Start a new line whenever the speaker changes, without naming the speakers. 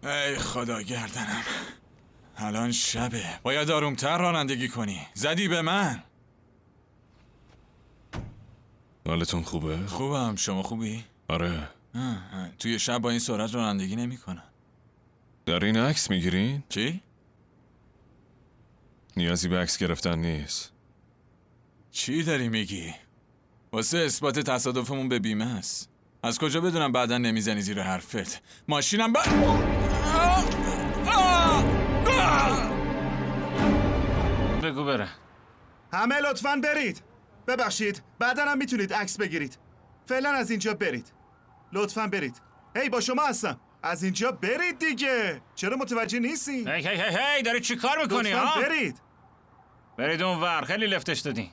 ای خدا گردنم. الان شبه، باید آرومتر رانندگی کنی. زدی به من.
حالتون خوبه؟
خوبم، شما خوبی؟
آره.
توی شب با این سرعت رانندگی نمی کنن.
در این عکس میگیرین؟
چی؟
نیازی به عکس گرفتن نیست.
چی داری میگی؟ واسه اثبات تصادفمون به بیمه است. از کجا بدونم بعدا نمیزنی زیر حرفت؟ ماشینم
بگو بره.
همه لطفاً برید. ببخشید، بعدا هم میتونید عکس بگیرید. فعلا از اینجا برید. لطفاً برید. هی با شما هستم. از اینجا برید دیگه. چرا متوجه نیستی؟
هی داری چی کار میکنی
لطفاً
ها؟
برید.
برید اون ور، خیلی لفتش دادی.